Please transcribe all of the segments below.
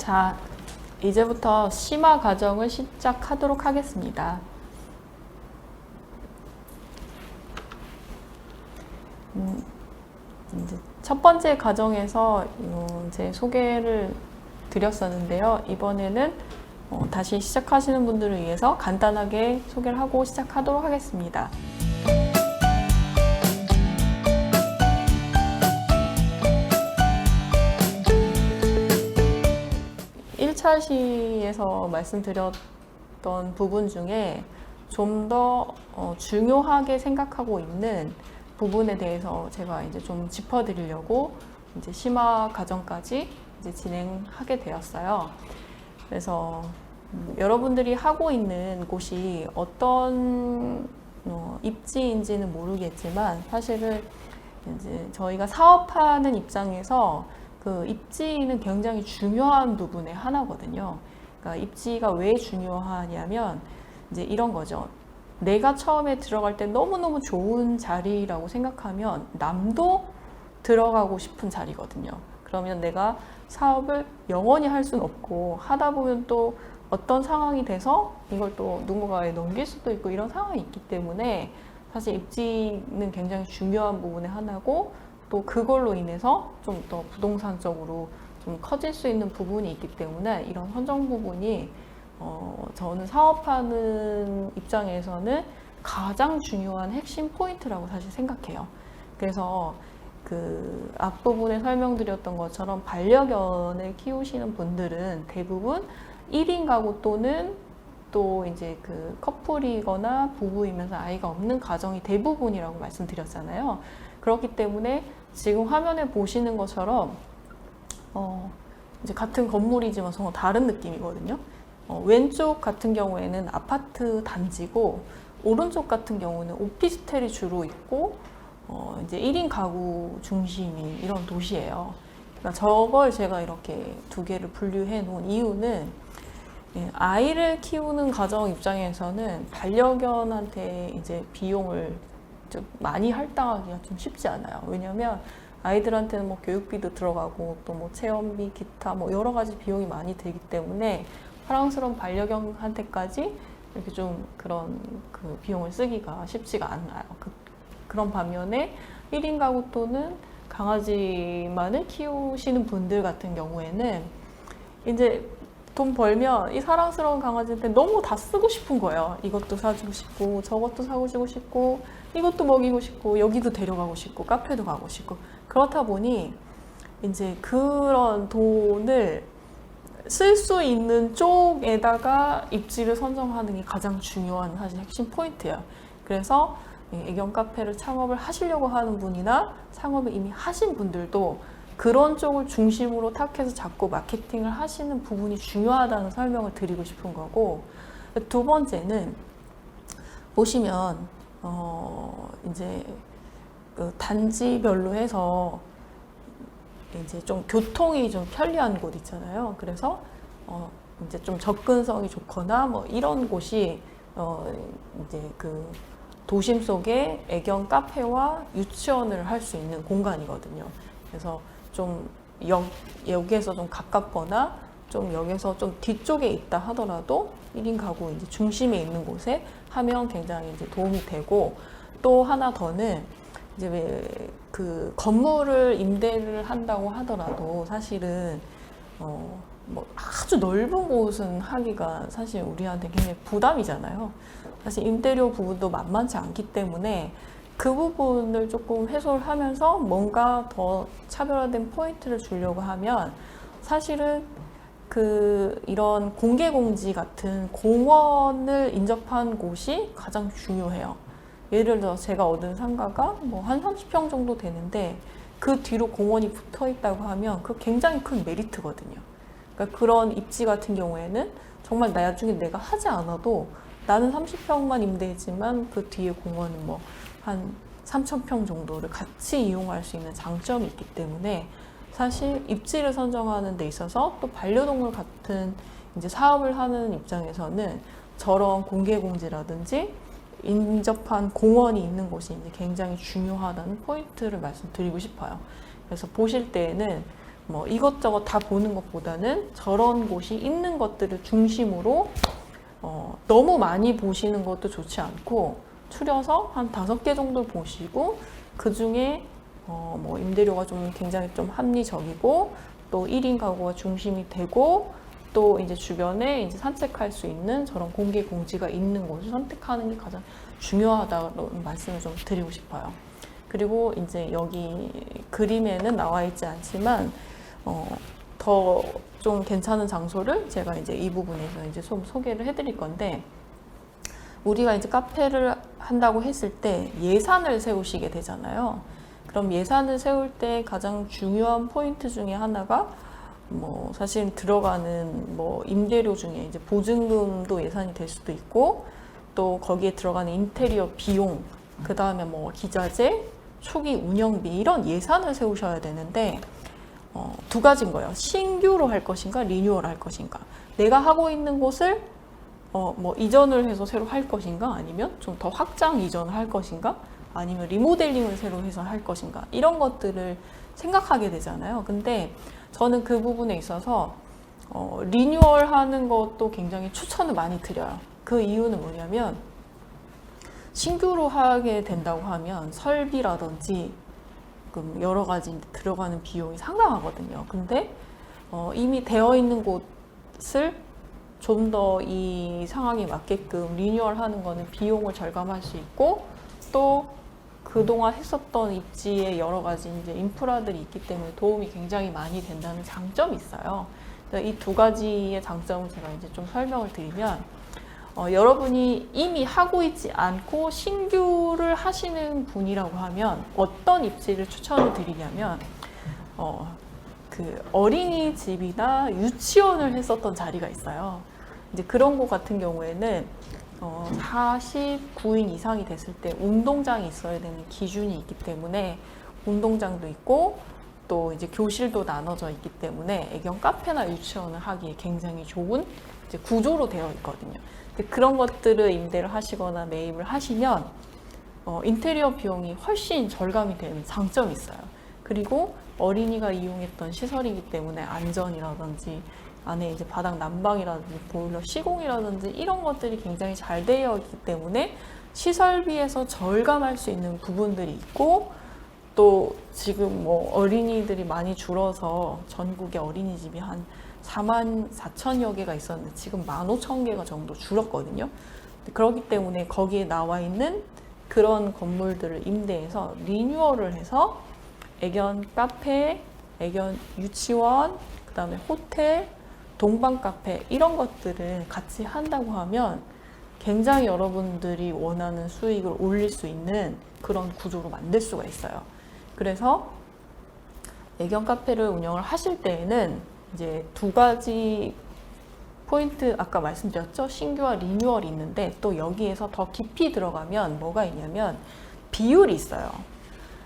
자, 이제부터 심화 과정을 시작하도록 하겠습니다. 이제 첫 번째 과정에서 제 소개를 드렸었는데요. 이번에는 다시 시작하시는 분들을 위해서 간단하게 소개를 하고 시작하도록 하겠습니다. 1차 시에서 말씀드렸던 부분 중에 좀 더 중요하게 생각하고 있는 부분에 대해서 제가 이제 좀 짚어드리려고 이제 심화 과정까지 이제 진행하게 되었어요. 그래서 여러분들이 하고 있는 곳이 어떤 입지인지는 모르겠지만 사실은 이제 저희가 사업하는 입장에서 그 입지는 굉장히 중요한 부분의 하나거든요. 그러니까 입지가 왜 중요하냐면 이제 이런 거죠. 내가 처음에 들어갈 때 너무너무 좋은 자리라고 생각하면 남도 들어가고 싶은 자리거든요. 그러면 내가 사업을 영원히 할 수는 없고 하다 보면 또 어떤 상황이 돼서 이걸 또 누군가에 넘길 수도 있고 이런 상황이 있기 때문에 사실 입지는 굉장히 중요한 부분의 하나고 또 그걸로 인해서 좀 더 부동산적으로 좀 커질 수 있는 부분이 있기 때문에 이런 선정 부분이 저는 사업하는 입장에서는 가장 중요한 핵심 포인트라고 사실 생각해요. 그래서 그 앞부분에 설명드렸던 것처럼 반려견을 키우시는 분들은 대부분 1인 가구 또는 또 이제 그 커플이거나 부부이면서 아이가 없는 가정이 대부분이라고 말씀드렸잖아요. 그렇기 때문에 지금 화면에 보시는 것처럼 이제 같은 건물이지만 정말 다른 느낌이거든요. 왼쪽 같은 경우에는 아파트 단지고 오른쪽 같은 경우는 오피스텔이 주로 있고 이제 1인 가구 중심인 이런 도시예요. 그러니까 저걸 제가 이렇게 두 개를 분류해 놓은 이유는 아이를 키우는 가정 입장에서는 반려견한테 이제 비용을 좀 많이 할당하기가 좀 쉽지 않아요. 왜냐하면 아이들한테는 뭐 교육비도 들어가고 또 뭐 체험비, 기타 뭐 여러 가지 비용이 많이 들기 때문에 사랑스러운 반려견한테까지 이렇게 좀 그런 그 비용을 쓰기가 쉽지가 않아요. 그런 반면에 1인 가구 또는 강아지만을 키우시는 분들 같은 경우에는 이제 돈 벌면 이 사랑스러운 강아지한테 너무 다 쓰고 싶은 거예요. 이것도 사주고 싶고 저것도 사주고 싶고 이것도 먹이고 싶고 여기도 데려가고 싶고 카페도 가고 싶고 그렇다 보니 이제 그런 돈을 쓸 수 있는 쪽에다가 입지를 선정하는 게 가장 중요한 사실 핵심 포인트예요. 그래서 애견 카페를 창업을 하시려고 하는 분이나 창업을 이미 하신 분들도 그런 쪽을 중심으로 탁해서 자꾸 마케팅을 하시는 부분이 중요하다는 설명을 드리고 싶은 거고, 두 번째는 보시면 이제 그 단지별로 해서 이제 좀 교통이 좀 편리한 곳 있잖아요. 그래서 이제 좀 접근성이 좋거나 뭐 이런 곳이 이제 그 도심 속에 애견 카페와 유치원을 할 수 있는 공간이거든요. 그래서 좀 여기에서 좀 가깝거나 좀 여기서 좀 뒤쪽에 있다 하더라도 1인 가구 이제 중심에 있는 곳에 하면 굉장히 이제 도움이 되고, 또 하나 더는 이제 왜 그 건물을 임대를 한다고 하더라도 사실은 뭐 아주 넓은 곳은 하기가 사실 우리한테 굉장히 부담이잖아요. 사실 임대료 부분도 만만치 않기 때문에 그 부분을 조금 해소를 하면서 뭔가 더 차별화된 포인트를 주려고 하면 사실은 그 이런 공개공지 같은 공원을 인접한 곳이 가장 중요해요. 예를 들어 제가 얻은 상가가 뭐 한 30평 정도 되는데 그 뒤로 공원이 붙어 있다고 하면 그 굉장히 큰 메리트거든요. 그러니까 그런 입지 같은 경우에는 정말 나중에 내가 하지 않아도 나는 30평만 임대했지만 그 뒤에 공원은 뭐 한 3,000평 정도를 같이 이용할 수 있는 장점이 있기 때문에 사실 입지를 선정하는 데 있어서 또 반려동물 같은 이제 사업을 하는 입장에서는 저런 공개공지라든지 인접한 공원이 있는 곳이 이제 굉장히 중요하다는 포인트를 말씀드리고 싶어요. 그래서 보실 때에는 뭐 이것저것 다 보는 것보다는 저런 곳이 있는 것들을 중심으로 너무 많이 보시는 것도 좋지 않고 추려서 한 5개 정도 보시고 그 중에 뭐 임대료가 좀 굉장히 좀 합리적이고 또 1인 가구가 중심이 되고 또 이제 주변에 이제 산책할 수 있는 저런 공개 공지가 있는 곳을 선택하는 게 가장 중요하다는 말씀을 좀 드리고 싶어요. 그리고 이제 여기 그림에는 나와 있지 않지만 더 좀 괜찮은 장소를 제가 이제 이 부분에서 이제 좀 소개를 해드릴 건데, 우리가 이제 카페를 한다고 했을 때 예산을 세우시게 되잖아요. 그럼 예산을 세울 때 가장 중요한 포인트 중에 하나가 뭐 사실 들어가는 뭐 임대료 중에 이제 보증금도 예산이 될 수도 있고 또 거기에 들어가는 인테리어 비용, 그 다음에 뭐 기자재, 초기 운영비 이런 예산을 세우셔야 되는데 2가지인 거예요. 신규로 할 것인가 리뉴얼 할 것인가. 내가 하고 있는 곳을 뭐 이전을 해서 새로 할 것인가 아니면 좀 더 확장 이전을 할 것인가 아니면 리모델링을 새로 해서 할 것인가 이런 것들을 생각하게 되잖아요. 근데 저는 그 부분에 있어서 리뉴얼 하는 것도 굉장히 추천을 많이 드려요. 그 이유는 뭐냐면 신규로 하게 된다고 하면 설비라든지 여러 가지 들어가는 비용이 상당하거든요. 근데 이미 되어 있는 곳을 좀 더 이 상황에 맞게끔 리뉴얼 하는 거는 비용을 절감할 수 있고 또 그동안 했었던 입지에 여러 가지 이제 인프라들이 있기 때문에 도움이 굉장히 많이 된다는 장점이 있어요. 이 2가지의 장점을 제가 이제 좀 설명을 드리면 여러분이 이미 하고 있지 않고 신규를 하시는 분이라고 하면 어떤 입지를 추천을 드리냐면 그 어린이집이나 유치원을 했었던 자리가 있어요. 이제 그런 곳 같은 경우에는 49인 이상이 됐을 때 운동장이 있어야 되는 기준이 있기 때문에 운동장도 있고 또 이제 교실도 나눠져 있기 때문에 애견 카페나 유치원을 하기에 굉장히 좋은 이제 구조로 되어 있거든요. 그런 것들을 임대를 하시거나 매입을 하시면 인테리어 비용이 훨씬 절감이 되는 장점이 있어요. 그리고 어린이가 이용했던 시설이기 때문에 안전이라든지 안에 이제 바닥 난방이라든지 보일러 시공이라든지 이런 것들이 굉장히 잘 되어 있기 때문에 시설비에서 절감할 수 있는 부분들이 있고 또 지금 뭐 어린이들이 많이 줄어서 전국에 어린이집이 한 44,000여 개가 있었는데 지금 15,000개가 정도 줄었거든요. 그렇기 때문에 거기에 나와 있는 그런 건물들을 임대해서 리뉴얼을 해서 애견 카페, 애견 유치원, 그 다음에 호텔, 동반 카페 이런 것들을 같이 한다고 하면 굉장히 여러분들이 원하는 수익을 올릴 수 있는 그런 구조로 만들 수가 있어요. 그래서 애견 카페를 운영을 하실 때에는 이제 2가지 포인트 아까 말씀드렸죠. 신규와 리뉴얼이 있는데 또 여기에서 더 깊이 들어가면 뭐가 있냐면 비율이 있어요.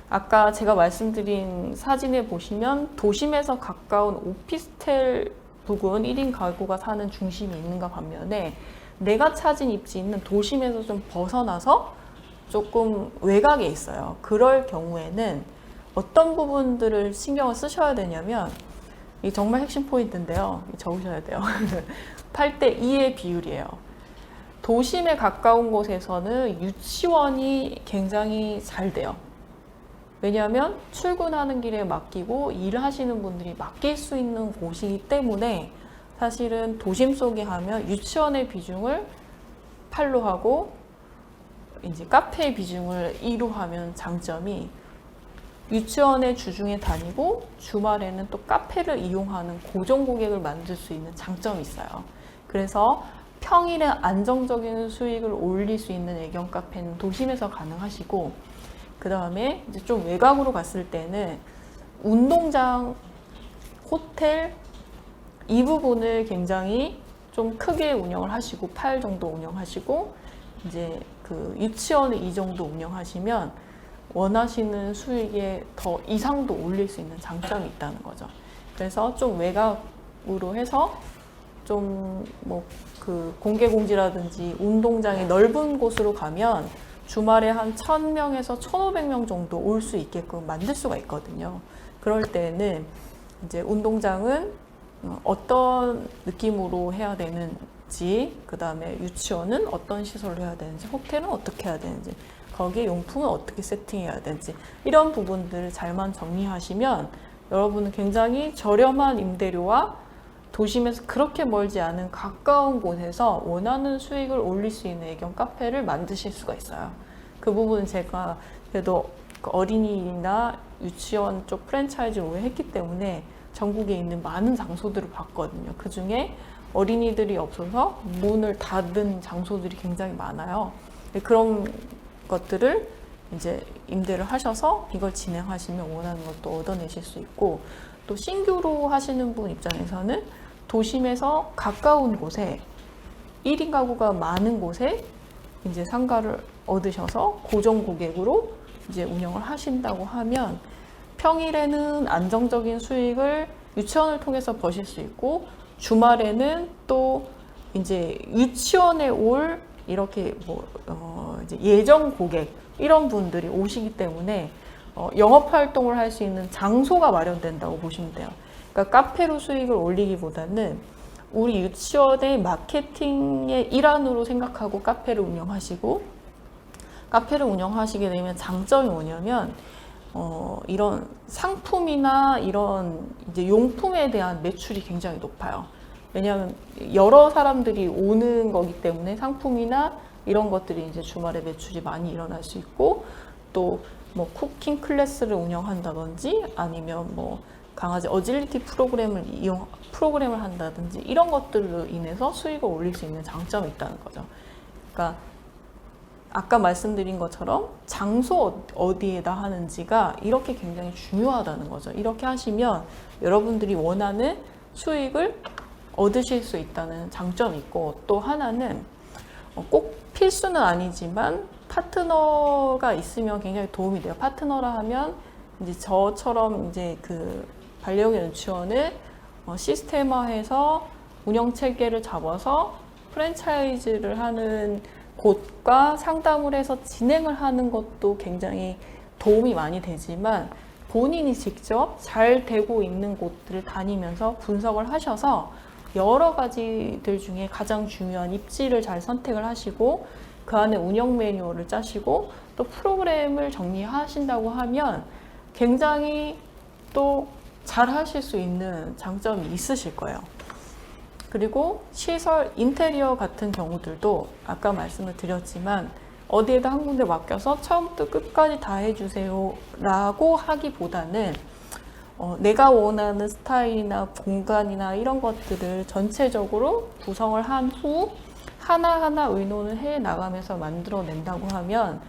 아까 제가 말씀드린 사진에 보시면 도심에서 가까운 오피스텔 부근 1인 가구가 사는 중심이 있는가 반면에 내가 찾은 입지는 도심에서 좀 벗어나서 조금 외곽에 있어요. 그럴 경우에는 어떤 부분들을 신경을 쓰셔야 되냐면 이 정말 핵심 포인트인데요. 적으셔야 돼요. 8대2의 비율이에요. 도심에 가까운 곳에서는 유치원이 굉장히 잘 돼요. 왜냐하면 출근하는 길에 맡기고 일하시는 분들이 맡길 수 있는 곳이기 때문에 사실은 도심 속에 하면 유치원의 비중을 8로 하고 이제 카페의 비중을 2로 하면 장점이 유치원에 주중에 다니고 주말에는 또 카페를 이용하는 고정 고객을 만들 수 있는 장점이 있어요. 그래서 평일에 안정적인 수익을 올릴 수 있는 애견 카페는 도심에서 가능하시고 그 다음에 이제 좀 외곽으로 갔을 때는 운동장, 호텔 이 부분을 굉장히 좀 크게 운영을 하시고 8 정도 운영하시고 이제 그 유치원을 이 정도 운영하시면 원하시는 수익에 더 이상도 올릴 수 있는 장점이 있다는 거죠. 그래서 좀 외곽으로 해서 좀 뭐 그 공개 공지라든지 운동장이 넓은 곳으로 가면 주말에 한 1,000명에서 1,500명 정도 올 수 있게끔 만들 수가 있거든요. 그럴 때는 이제 운동장은 어떤 느낌으로 해야 되는지, 그 다음에 유치원은 어떤 시설로 해야 되는지, 호텔은 어떻게 해야 되는지, 거기에 용품은 어떻게 세팅해야 되는지, 이런 부분들을 잘만 정리하시면 여러분은 굉장히 저렴한 임대료와 도심에서 그렇게 멀지 않은 가까운 곳에서 원하는 수익을 올릴 수 있는 애견 카페를 만드실 수가 있어요. 그 부분은 제가 그래도 어린이나 유치원 쪽 프랜차이즈 운영했기 때문에 전국에 있는 많은 장소들을 봤거든요. 그 중에 어린이들이 없어서 문을 닫은 장소들이 굉장히 많아요. 그런 것들을 이제 임대를 하셔서 이걸 진행하시면 원하는 것도 얻어내실 수 있고, 또 신규로 하시는 분 입장에서는 도심에서 가까운 곳에 1인 가구가 많은 곳에 이제 상가를 얻으셔서 고정 고객으로 이제 운영을 하신다고 하면 평일에는 안정적인 수익을 유치원을 통해서 버실 수 있고, 주말에는 또 이제 유치원에 올 이렇게 이제 예정 고객 이런 분들이 오시기 때문에 영업 활동을 할 수 있는 장소가 마련된다고 보시면 돼요. 그러니까 카페로 수익을 올리기보다는 우리 유치원의 마케팅의 일환으로 생각하고 카페를 운영하시고, 카페를 운영하시게 되면 장점이 뭐냐면 이런 상품이나 이런 이제 용품에 대한 매출이 굉장히 높아요. 왜냐하면 여러 사람들이 오는 거기 때문에 상품이나 이런 것들이 이제 주말에 매출이 많이 일어날 수 있고, 또 뭐 쿠킹 클래스를 운영한다든지 아니면 뭐 강아지 어질리티 프로그램을 한다든지 이런 것들로 인해서 수익을 올릴 수 있는 장점이 있다는 거죠. 그러니까 아까 말씀드린 것처럼 장소 어디에다 하는지가 이렇게 굉장히 중요하다는 거죠. 이렇게 하시면 여러분들이 원하는 수익을 얻으실 수 있다는 장점이 있고, 또 하나는 꼭 필수는 아니지만 파트너가 있으면 굉장히 도움이 돼요. 파트너라 하면 이제 저처럼 이제 그 반려견 유치원을 시스템화해서 운영 체계를 잡아서 프랜차이즈를 하는 곳과 상담을 해서 진행을 하는 것도 굉장히 도움이 많이 되지만, 본인이 직접 잘 되고 있는 곳들을 다니면서 분석을 하셔서 여러 가지들 중에 가장 중요한 입지를 잘 선택을 하시고, 그 안에 운영 매뉴얼을 짜시고 또 프로그램을 정리하신다고 하면 굉장히 또 잘 하실 수 있는 장점이 있으실 거예요. 그리고 시설 인테리어 같은 경우들도 아까 말씀을 드렸지만 어디에다 한 군데 맡겨서 처음부터 끝까지 다 해주세요 라고 하기보다는 내가 원하는 스타일이나 공간이나 이런 것들을 전체적으로 구성을 한 후 하나하나 의논을 해 나가면서 만들어낸다고 하면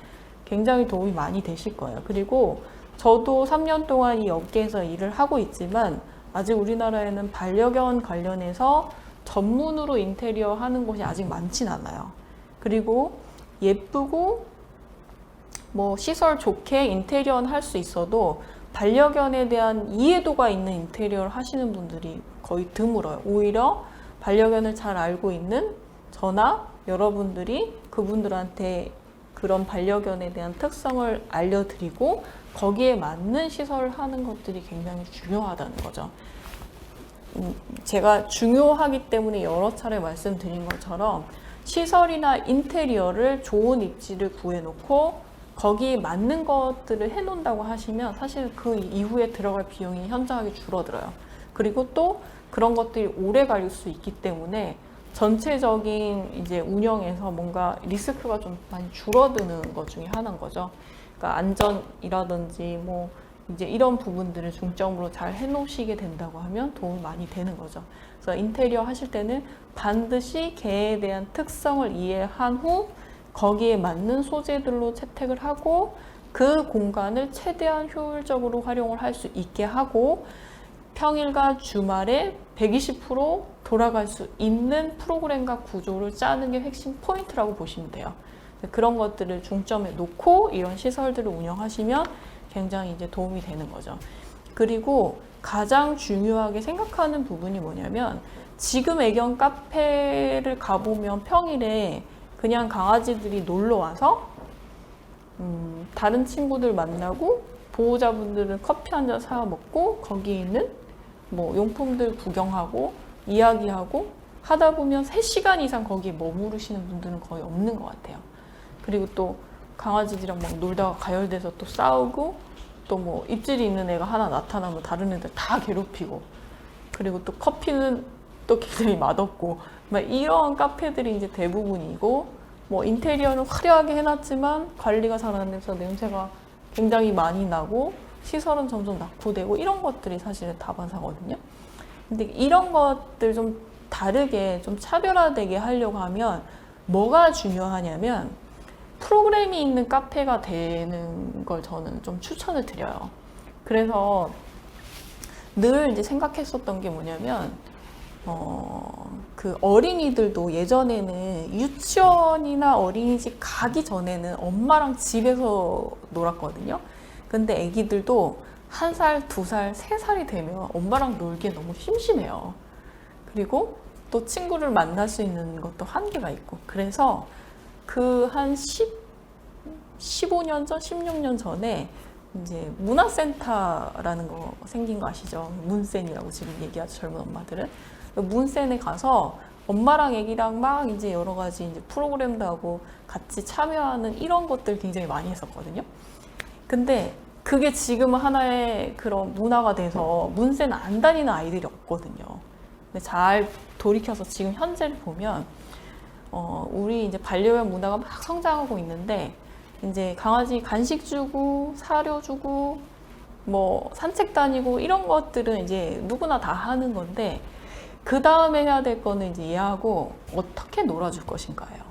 굉장히 도움이 많이 되실 거예요. 그리고 저도 3년 동안 이 업계에서 일을 하고 있지만 아직 우리나라에는 반려견 관련해서 전문으로 인테리어 하는 곳이 아직 많진 않아요. 그리고 예쁘고 뭐 시설 좋게 인테리어는 할 수 있어도 반려견에 대한 이해도가 있는 인테리어를 하시는 분들이 거의 드물어요. 오히려 반려견을 잘 알고 있는 저나 여러분들이 그분들한테 그런 반려견에 대한 특성을 알려드리고 거기에 맞는 시설을 하는 것들이 굉장히 중요하다는 거죠. 제가 중요하기 때문에 여러 차례 말씀드린 것처럼 시설이나 인테리어를 좋은 입지를 구해놓고 거기에 맞는 것들을 해놓는다고 하시면 사실 그 이후에 들어갈 비용이 현저하게 줄어들어요. 그리고 또 그런 것들이 오래 갈 수 있기 때문에 전체적인 이제 운영에서 뭔가 리스크가 좀 많이 줄어드는 것 중에 하나인 거죠. 그러니까 안전이라든지 뭐 이제 이런 부분들을 중점으로 잘 해놓으시게 된다고 하면 도움이 많이 되는 거죠. 그래서 인테리어 하실 때는 반드시 개에 대한 특성을 이해한 후 거기에 맞는 소재들로 채택을 하고 그 공간을 최대한 효율적으로 활용을 할 수 있게 하고 평일과 주말에 120% 돌아갈 수 있는 프로그램과 구조를 짜는 게 핵심 포인트라고 보시면 돼요. 그런 것들을 중점에 놓고 이런 시설들을 운영하시면 굉장히 이제 도움이 되는 거죠. 그리고 가장 중요하게 생각하는 부분이 뭐냐면 지금 애견 카페를 가보면 평일에 그냥 강아지들이 놀러 와서 다른 친구들 만나고 보호자분들은 커피 한 잔 사 먹고 거기에 있는 뭐 용품들 구경하고 이야기하고 하다 보면 3시간 이상 거기에 머무르시는 분들은 거의 없는 것 같아요. 그리고 또 강아지들이랑 막 놀다가 가열돼서 또 싸우고 또 뭐 입질이 있는 애가 하나 나타나면 다른 애들 다 괴롭히고 그리고 또 커피는 또 굉장히 맛없고 막 이런 카페들이 이제 대부분이고 뭐 인테리어는 화려하게 해놨지만 관리가 잘 안 돼서 냄새가 굉장히 많이 나고 시설은 점점 낙후되고 이런 것들이 사실은 다반사거든요. 근데 이런 것들 좀 다르게 좀 차별화되게 하려고 하면 뭐가 중요하냐면 프로그램이 있는 카페가 되는 걸 저는 좀 추천을 드려요. 그래서 늘 이제 생각했었던 게 뭐냐면 그 어린이들도 예전에는 유치원이나 어린이집 가기 전에는 엄마랑 집에서 놀았거든요. 근데 애기들도 1살, 2살, 3살이 되면 엄마랑 놀기에 너무 심심해요. 그리고 또 친구를 만날 수 있는 것도 한계가 있고 그래서 그 한 15년 전, 16년 전에 이제 문화센터라는 거 생긴 거 아시죠? 문센이라고 지금 얘기하죠, 젊은 엄마들은. 문센에 가서 엄마랑 애기랑 막 이제 여러 가지 이제 프로그램도 하고 같이 참여하는 이런 것들 굉장히 많이 했었거든요. 근데 그게 지금은 하나의 그런 문화가 돼서 문센 안 다니는 아이들이 없거든요. 근데 잘 돌이켜서 지금 현재를 보면 우리 이제 반려견 문화가 막 성장하고 있는데 이제 강아지 간식 주고 사료 주고 뭐 산책 다니고 이런 것들은 이제 누구나 다 하는 건데 그 다음에 해야 될 거는 이제 얘하고 어떻게 놀아줄 것인가예요.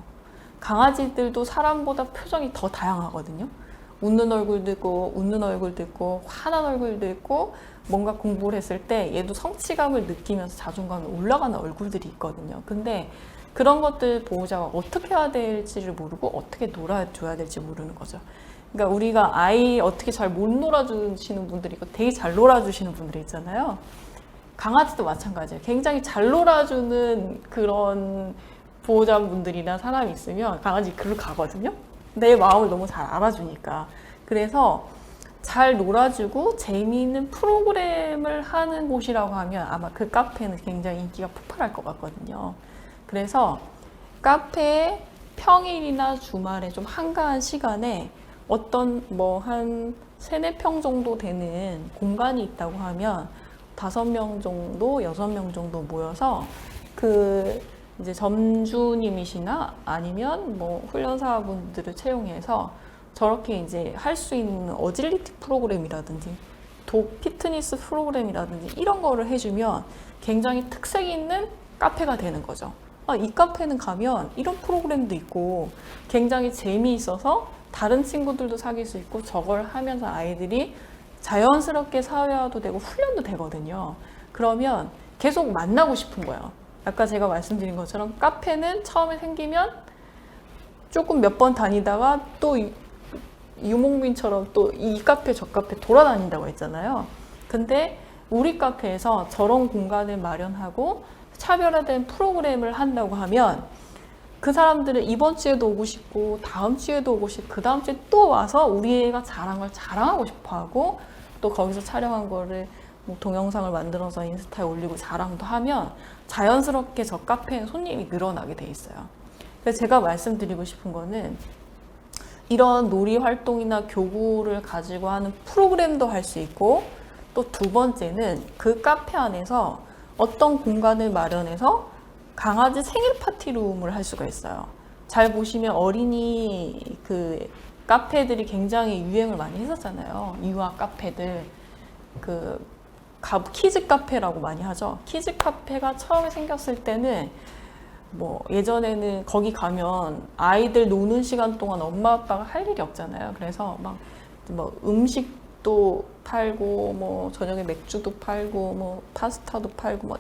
강아지들도 사람보다 표정이 더 다양하거든요. 웃는 얼굴도 있고 웃는 얼굴도 있고 화난 얼굴도 있고 뭔가 공부를 했을 때 얘도 성취감을 느끼면서 자존감이 올라가는 얼굴들이 있거든요. 근데 그런 것들 보호자가 어떻게 해야 될지를 모르고 어떻게 놀아줘야 될지 모르는 거죠. 그러니까 우리가 아이 어떻게 잘 못 놀아주시는 분들이 있고 되게 잘 놀아주시는 분들이 있잖아요. 강아지도 마찬가지예요. 굉장히 잘 놀아주는 그런 보호자분들이나 사람이 있으면 강아지 글로 가거든요. 내 마음을 너무 잘 알아주니까. 그래서 잘 놀아주고 재미있는 프로그램을 하는 곳이라고 하면 아마 그 카페는 굉장히 인기가 폭발할 것 같거든요. 그래서 카페에 평일이나 주말에 좀 한가한 시간에 어떤 뭐 한 3-4평 정도 되는 공간이 있다고 하면 5명 정도, 6명 정도 모여서 그 이제 점주님이시나 아니면 뭐 훈련사분들을 채용해서 저렇게 이제 할 수 있는 어질리티 프로그램이라든지 피트니스 프로그램이라든지 이런 거를 해주면 굉장히 특색 있는 카페가 되는 거죠. 이 카페는 가면 이런 프로그램도 있고 굉장히 재미있어서 다른 친구들도 사귈 수 있고 저걸 하면서 아이들이 자연스럽게 사회화도 되고 훈련도 되거든요. 그러면 계속 만나고 싶은 거예요. 아까 제가 말씀드린 것처럼 카페는 처음에 생기면 조금 몇 번 다니다가 또 유목민처럼 또 이 카페 저 카페 돌아다닌다고 했잖아요. 근데 우리 카페에서 저런 공간을 마련하고 차별화된 프로그램을 한다고 하면 그 사람들은 이번 주에도 오고 싶고 다음 주에도 오고 싶고 그 다음 주에 또 와서 우리 애가 잘한 걸 자랑하고 싶어 하고 또 거기서 촬영한 거를 뭐 동영상을 만들어서 인스타에 올리고 자랑도 하면 자연스럽게 저 카페에 손님이 늘어나게 돼 있어요. 그래서 제가 말씀드리고 싶은 거는 이런 놀이 활동이나 교구를 가지고 하는 프로그램도 할 수 있고 또 두 번째는 그 카페 안에서 어떤 공간을 마련해서 강아지 생일 파티룸을 할 수가 있어요. 잘 보시면 어린이 그 카페들이 굉장히 유행을 많이 했었잖아요. 유아 카페들. 키즈 카페라고 많이 하죠. 키즈 카페가 처음에 생겼을 때는 뭐 예전에는 거기 가면 아이들 노는 시간 동안 엄마 아빠가 할 일이 없잖아요. 그래서 막 뭐 음식도 팔고 뭐 저녁에 맥주도 팔고 뭐 파스타도 팔고 뭐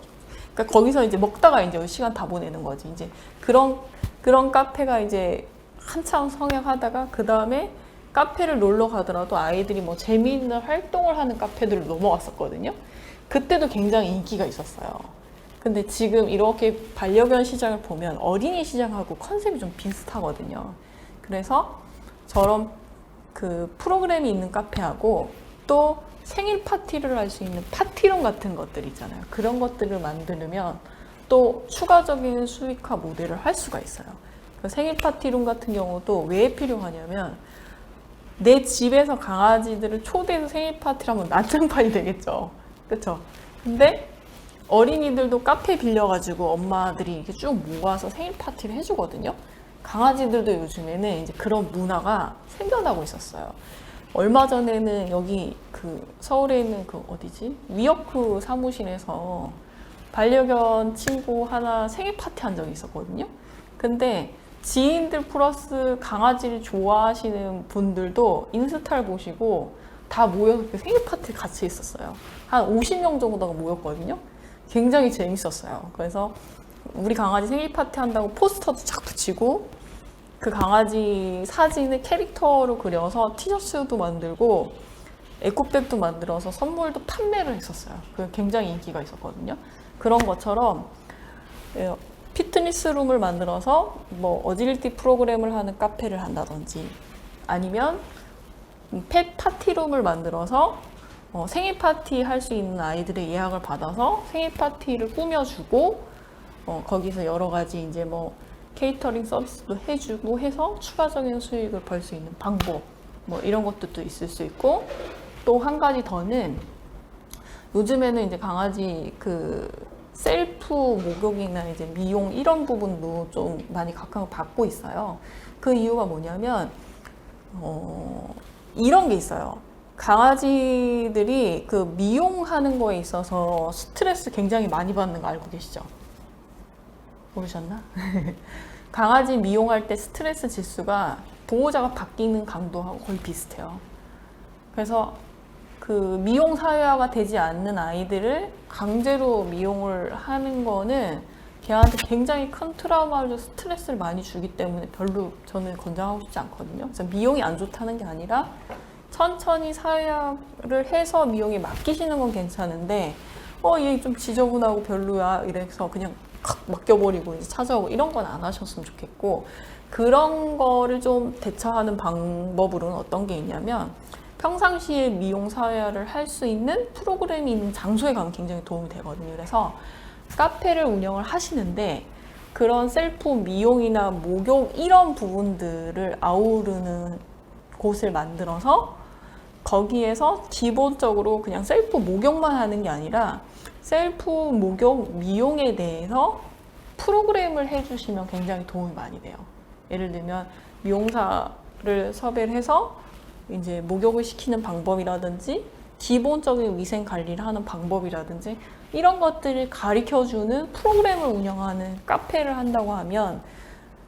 그러니까 거기서 이제 먹다가 이제 시간 다 보내는 거지. 이제 그런 카페가 이제 한참 성행하다가 그 다음에 카페를 놀러 가더라도 아이들이 뭐 재미있는 활동을 하는 카페들로 넘어갔었거든요. 그때도 굉장히 인기가 있었어요. 근데 지금 이렇게 반려견 시장을 보면 어린이 시장하고 컨셉이 좀 비슷하거든요. 그래서 저런 그 프로그램이 있는 카페하고 또 생일 파티를 할 수 있는 파티룸 같은 것들 있잖아요. 그런 것들을 만들면 또 추가적인 수익화 모델을 할 수가 있어요. 그 생일 파티룸 같은 경우도 왜 필요하냐면 내 집에서 강아지들을 초대해서 생일 파티를 하면 난장판이 되겠죠. 그쵸? 근데 어린이들도 카페 빌려가지고 엄마들이 이렇게 쭉 모아서 생일 파티를 해주거든요. 강아지들도 요즘에는 이제 그런 문화가 생겨나고 있었어요. 얼마 전에는 여기 그 서울에 있는 그 어디지? 위워크 사무실에서 반려견 친구 하나 생일 파티 한 적이 있었거든요. 근데 지인들 플러스 강아지를 좋아하시는 분들도 인스타를 보시고 다 모여서 그 생일 파티 같이 있었어요. 한 50명 정도가 모였거든요. 굉장히 재밌었어요. 그래서 우리 강아지 생일 파티 한다고 포스터도 쫙 붙이고 그 강아지 사진을 캐릭터로 그려서 티셔츠도 만들고 에코백도 만들어서 선물도 판매를 했었어요. 그 굉장히 인기가 있었거든요. 그런 것처럼 피트니스룸을 만들어서 뭐 어질리티 프로그램을 하는 카페를 한다든지 아니면 펫 파티룸을 만들어서 생일 파티 할 수 있는 아이들의 예약을 받아서 생일 파티를 꾸며주고 거기서 여러 가지 이제 뭐 케이터링 서비스도 해주고 해서 추가적인 수익을 벌 수 있는 방법 뭐 이런 것들도 있을 수 있고 또 한 가지 더는 요즘에는 이제 강아지 그 셀프 목욕이나 이제 미용 이런 부분도 좀 많이 각광을 받고 있어요. 그 이유가 뭐냐면 이런 게 있어요. 강아지들이 그 미용하는 거에 있어서 스트레스 굉장히 많이 받는 거 알고 계시죠? 모르셨나? 강아지 미용할 때 스트레스 지수가 보호자가 바뀌는 강도하고 거의 비슷해요. 그래서 그 미용 사회화가 되지 않는 아이들을 강제로 미용을 하는 거는 걔한테 굉장히 큰 트라우마를 스트레스를 많이 주기 때문에 별로 저는 권장하고 싶지 않거든요. 그래서 미용이 안 좋다는 게 아니라 천천히 사회화를 해서 미용에 맡기시는 건 괜찮은데 얘 좀 지저분하고 별로야 이래서 그냥 칵 맡겨버리고 이제 찾아오고 이런 건 안 하셨으면 좋겠고 그런 거를 좀 대처하는 방법으로는 어떤 게 있냐면 평상시에 미용 사회화를 할 수 있는 프로그램이 있는 장소에 가면 굉장히 도움이 되거든요. 그래서 카페를 운영을 하시는데 그런 셀프 미용이나 목욕 이런 부분들을 아우르는 곳을 만들어서 거기에서 기본적으로 그냥 셀프 목욕만 하는 게 아니라 셀프 목욕 미용에 대해서 프로그램을 해주시면 굉장히 도움이 많이 돼요. 예를 들면 미용사를 섭외를 해서 이제 목욕을 시키는 방법이라든지 기본적인 위생 관리를 하는 방법이라든지 이런 것들을 가르쳐주는 프로그램을 운영하는 카페를 한다고 하면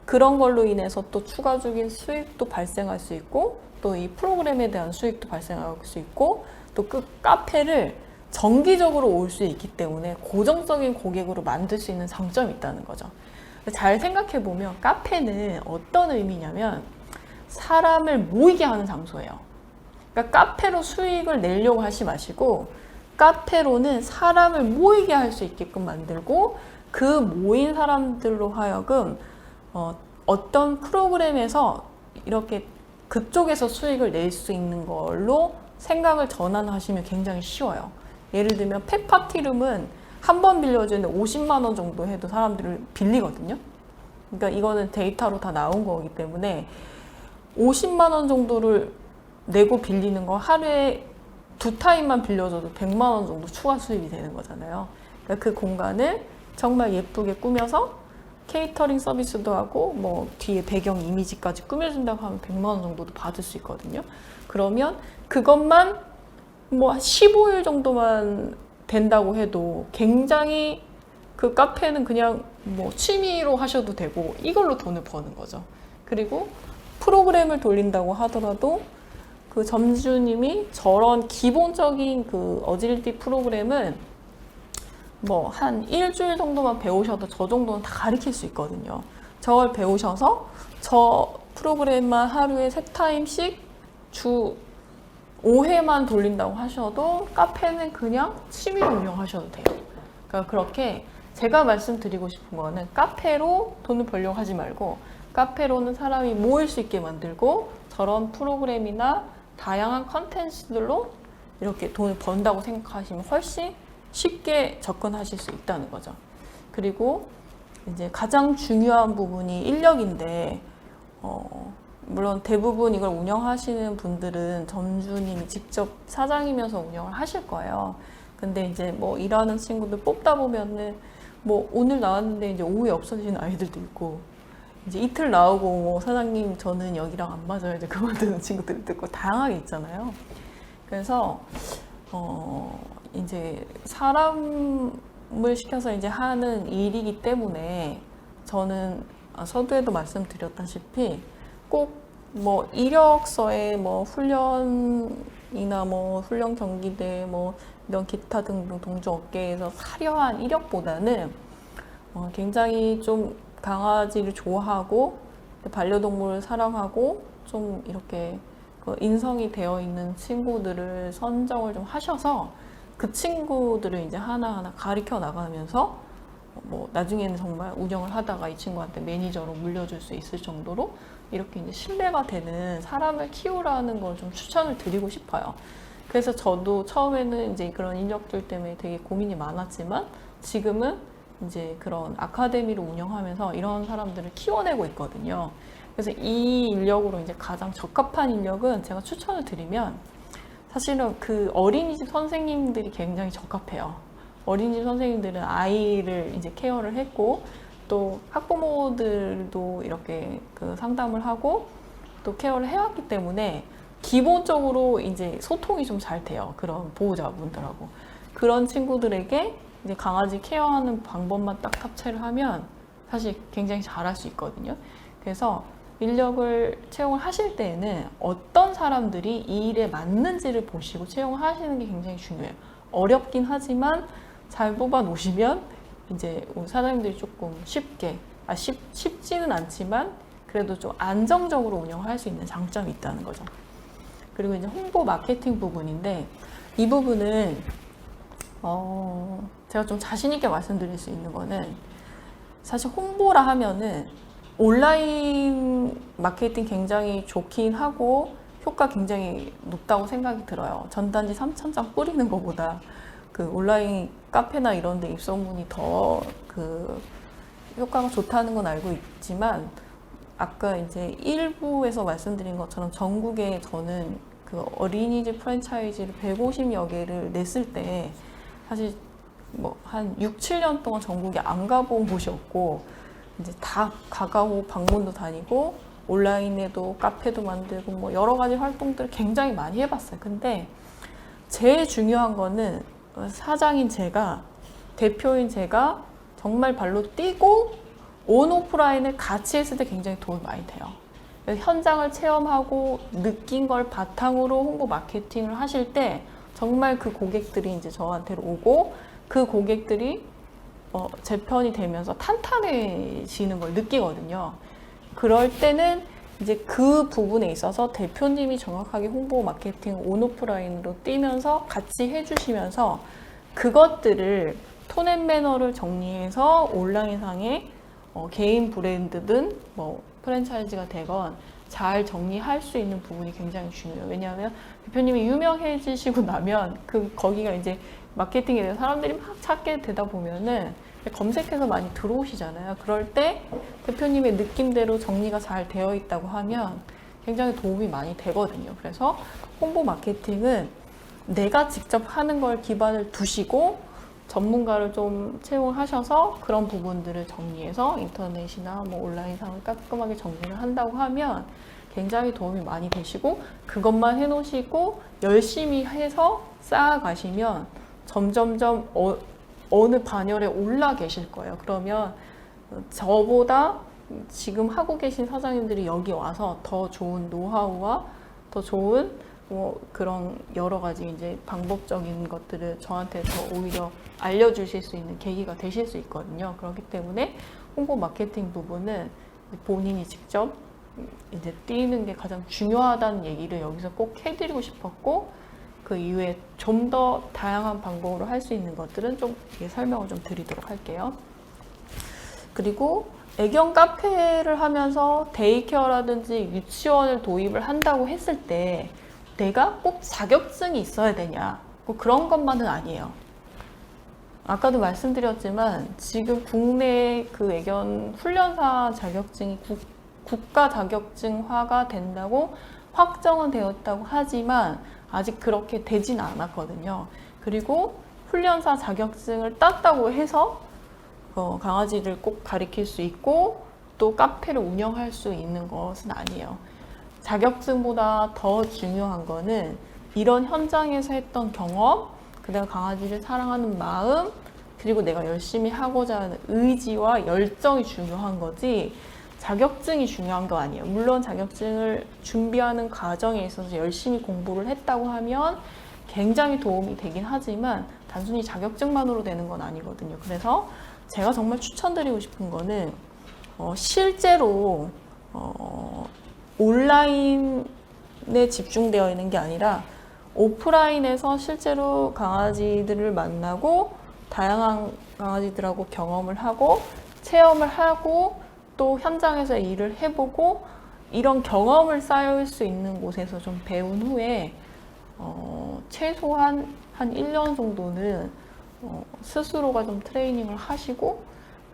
그런 걸로 인해서 또 추가적인 수익도 발생할 수 있고 또 이 프로그램에 대한 수익도 발생할 수 있고 또 그 카페를 정기적으로 올 수 있기 때문에 고정적인 고객으로 만들 수 있는 장점이 있다는 거죠. 잘 생각해 보면 카페는 어떤 의미냐면 사람을 모이게 하는 장소예요. 그러니까 카페로 수익을 내려고 하지 마시고 카페로는 사람을 모이게 할 수 있게끔 만들고 그 모인 사람들로 하여금 어떤 프로그램에서 이렇게 그쪽에서 수익을 낼 수 있는 걸로 생각을 전환하시면 굉장히 쉬워요. 예를 들면 펫파티룸은 한 번 빌려주는데 50만 원 정도 해도 사람들을 빌리거든요. 그러니까 이거는 데이터로 다 나온 거기 때문에 50만 원 정도를 내고 빌리는 거 하루에 2타임만 빌려줘도 100만 원 정도 추가 수입이 되는 거잖아요. 그러니까 그 공간을 정말 예쁘게 꾸며서 케이터링 서비스도 하고 뭐 뒤에 배경 이미지까지 꾸며준다고 하면 100만 원 정도도 받을 수 있거든요. 그러면 그것만 뭐 15일 정도만 된다고 해도 굉장히 그 카페는 그냥 뭐 취미로 하셔도 되고 이걸로 돈을 버는 거죠. 그리고 프로그램을 돌린다고 하더라도 그 점주님이 저런 기본적인 그 어질리티 프로그램은 뭐 한 일주일 정도만 배우셔도 저 정도는 다 가르칠 수 있거든요. 저걸 배우셔서 저 프로그램만 하루에 3타임씩 주 5회만 돌린다고 하셔도 카페는 그냥 취미로 운영하셔도 돼요. 그러니까 그렇게 제가 말씀드리고 싶은 거는 카페로 돈을 벌려고 하지 말고 카페로는 사람이 모일 수 있게 만들고 저런 프로그램이나 다양한 컨텐츠들로 이렇게 돈을 번다고 생각하시면 훨씬 쉽게 접근하실 수 있다는 거죠. 그리고 이제 가장 중요한 부분이 인력인데, 물론 대부분 이걸 운영하시는 분들은 점주님이 직접 사장이면서 운영을 하실 거예요. 근데 이제 뭐 일하는 친구들 뽑다 보면은 뭐 오늘 나왔는데 이제 오후에 없어지는 아이들도 있고, 이제 이틀 나오고 뭐 사장님 저는 여기랑 안 맞아요 이제 그만두는 친구들도 있고 다양하게 있잖아요. 그래서 이제 사람을 시켜서 이제 하는 일이기 때문에 저는 서두에도 말씀드렸다시피 꼭 뭐 이력서에 뭐 훈련이나 뭐 훈련 경기대 뭐 이런 기타 등등 동종 업계에서 화려한 이력보다는 굉장히 좀 강아지를 좋아하고 반려동물을 사랑하고 좀 이렇게 그 인성이 되어 있는 친구들을 선정을 좀 하셔서 그 친구들을 이제 하나하나 가르쳐 나가면서 뭐 나중에는 정말 운영을 하다가 이 친구한테 매니저로 물려줄 수 있을 정도로 이렇게 이제 신뢰가 되는 사람을 키우라는 걸 좀 추천을 드리고 싶어요. 그래서 저도 처음에는 이제 그런 인력들 때문에 되게 고민이 많았지만 지금은 이제 그런 아카데미를 운영하면서 이런 사람들을 키워내고 있거든요. 그래서 이 인력으로 이제 가장 적합한 인력은 제가 추천을 드리면 사실은 그 어린이집 선생님들이 굉장히 적합해요. 어린이집 선생님들은 아이를 이제 케어를 했고 또 학부모들도 이렇게 그 상담을 하고 또 케어를 해왔기 때문에 기본적으로 이제 소통이 좀 잘 돼요. 그런 보호자분들하고. 그런 친구들에게 이제 강아지 케어하는 방법만 딱 탑재를 하면 사실 굉장히 잘할 수 있거든요. 그래서 인력을 채용을 하실 때에는 어떤 사람들이 이 일에 맞는지를 보시고 채용을 하시는 게 굉장히 중요해요. 어렵긴 하지만 잘 뽑아 놓으시면 이제 우리 사장님들이 조금 쉽지는 않지만 그래도 좀 안정적으로 운영할 수 있는 장점이 있다는 거죠. 그리고 이제 홍보 마케팅 부분인데 이 부분은 제가 좀 자신 있게 말씀드릴 수 있는 거는 사실 홍보라 하면은 온라인 마케팅 굉장히 좋긴 하고 효과 굉장히 높다고 생각이 들어요. 전단지 3,000장 뿌리는 것보다 그 온라인 카페나 이런 데 입소문이 더 그 효과가 좋다는 건 알고 있지만 아까 이제 일부에서 말씀드린 것처럼 전국에 저는 그 어린이집 프랜차이즈를 150여 개를 냈을 때 사실 뭐 한 6, 7년 동안 전국에 안 가본 곳이 없고 이제 다 가가고 방문도 다니고 온라인에도 카페도 만들고 뭐 여러 가지 활동들을 굉장히 많이 해봤어요. 근데 제일 중요한 거는 사장인 제가, 대표인 제가 정말 발로 뛰고 온 오프라인을 같이 했을 때 굉장히 도움이 많이 돼요. 현장을 체험하고 느낀 걸 바탕으로 홍보 마케팅을 하실 때 정말 그 고객들이 이제 저한테로 오고 그 고객들이 제 편이 되면서 탄탄해지는 걸 느끼거든요. 그럴 때는 이제 그 부분에 있어서 대표님이 정확하게 홍보 마케팅 온오프라인으로 뛰면서 같이 해주시면서 그것들을 톤앤매너를 정리해서 온라인상에 개인 브랜드든 뭐 프랜차이즈가 되건 잘 정리할 수 있는 부분이 굉장히 중요해요. 왜냐하면 대표님이 유명해지시고 나면 거기가 이제 마케팅에 대해서 사람들이 막 찾게 되다 보면은 검색해서 많이 들어오시잖아요. 그럴 때 대표님의 느낌대로 정리가 잘 되어 있다고 하면 굉장히 도움이 많이 되거든요. 그래서 홍보 마케팅은 내가 직접 하는 걸 기반을 두시고 전문가를 좀 채용하셔서 그런 부분들을 정리해서 인터넷이나 뭐 온라인상을 깔끔하게 정리를 한다고 하면 굉장히 도움이 많이 되시고 그것만 해놓으시고 열심히 해서 쌓아가시면 점점점 어느 반열에 올라 계실 거예요. 그러면 저보다 지금 하고 계신 사장님들이 여기 와서 더 좋은 노하우와 더 좋은 뭐 그런 여러 가지 이제 방법적인 것들을 저한테 더 오히려 알려주실 수 있는 계기가 되실 수 있거든요. 그렇기 때문에 홍보 마케팅 부분은 본인이 직접 이제 뛰는 게 가장 중요하다는 얘기를 여기서 꼭 해드리고 싶었고 그 이후에 좀 더 다양한 방법으로 할 수 있는 것들은 좀 설명을 좀 드리도록 할게요. 그리고 애견 카페를 하면서 데이케어라든지 유치원을 도입을 한다고 했을 때 내가 꼭 자격증이 있어야 되냐, 뭐 그런 것만은 아니에요. 아까도 말씀드렸지만 지금 국내 그 외견 훈련사 자격증이 국가 자격증화가 된다고 확정은 되었다고 하지만 아직 그렇게 되진 않았거든요. 그리고 훈련사 자격증을 땄다고 해서 강아지를 꼭 가리킬 수 있고 또 카페를 운영할 수 있는 것은 아니에요. 자격증보다 더 중요한 거는 이런 현장에서 했던 경험, 그다음 강아지를 사랑하는 마음, 그리고 내가 열심히 하고자 하는 의지와 열정이 중요한 거지 자격증이 중요한 거 아니에요. 물론 자격증을 준비하는 과정에 있어서 열심히 공부를 했다고 하면 굉장히 도움이 되긴 하지만 단순히 자격증만으로 되는 건 아니거든요. 그래서 제가 정말 추천드리고 싶은 거는 실제로 온라인에 집중되어 있는 게 아니라 오프라인에서 실제로 강아지들을 만나고 다양한 강아지들하고 경험을 하고 체험을 하고 또 현장에서 일을 해보고 이런 경험을 쌓을 수 있는 곳에서 좀 배운 후에 최소한 한 1년 정도는 스스로가 좀 트레이닝을 하시고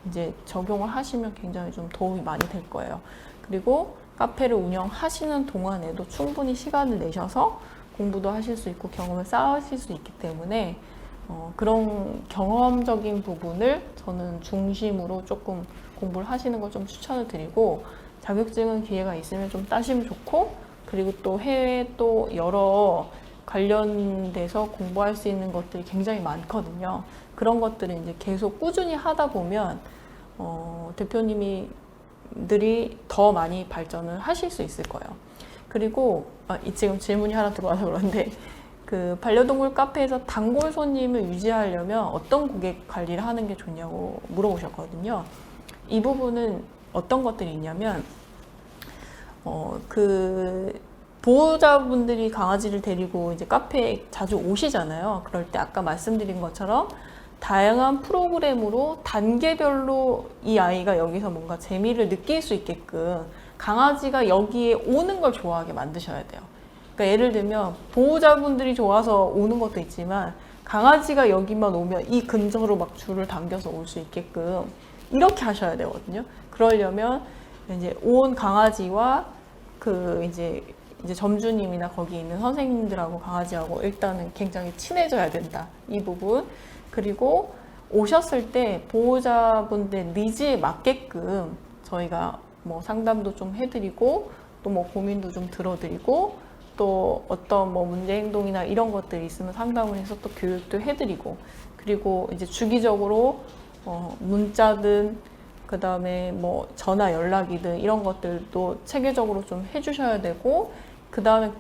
이제 적용을 하시면 굉장히 좀 도움이 많이 될 거예요. 그리고 카페를 운영하시는 동안에도 충분히 시간을 내셔서 공부도 하실 수 있고 경험을 쌓으실 수 있기 때문에 그런 경험적인 부분을 저는 중심으로 조금 공부를 하시는 걸 좀 추천을 드리고 자격증은 기회가 있으면 좀 따시면 좋고 그리고 또 해외에 또 여러 관련돼서 공부할 수 있는 것들이 굉장히 많거든요. 그런 것들을 이제 계속 꾸준히 하다 보면 대표님들이 더 많이 발전을 하실 수 있을 거예요. 그리고 지금 질문이 하나 들어와서 그런데 그 반려동물 카페에서 단골 손님을 유지하려면 어떤 고객 관리를 하는 게 좋냐고 물어보셨거든요. 이 부분은 어떤 것들이 있냐면 그 보호자분들이 강아지를 데리고 이제 카페에 자주 오시잖아요. 그럴 때 아까 말씀드린 것처럼 다양한 프로그램으로 단계별로 이 아이가 여기서 뭔가 재미를 느낄 수 있게끔 강아지가 여기에 오는 걸 좋아하게 만드셔야 돼요. 그러니까 예를 들면 보호자분들이 좋아서 오는 것도 있지만 강아지가 여기만 오면 이 근처로 막 줄을 당겨서 올 수 있게끔 이렇게 하셔야 되거든요. 그러려면 이제 온 강아지와 그 이제 점주님이나 거기 있는 선생님들하고 강아지하고 일단은 굉장히 친해져야 된다. 이 부분. 그리고 오셨을 때 보호자분들 니즈에 맞게끔 저희가 뭐 상담도 좀 해드리고 또 뭐 고민도 좀 들어드리고 또 어떤 뭐 문제 행동이나 이런 것들이 있으면 상담을 해서 또 교육도 해드리고 그리고 이제 주기적으로 문자든 그 다음에 뭐 전화 연락이든 이런 것들도 체계적으로 좀 해주셔야 되고 그 다음에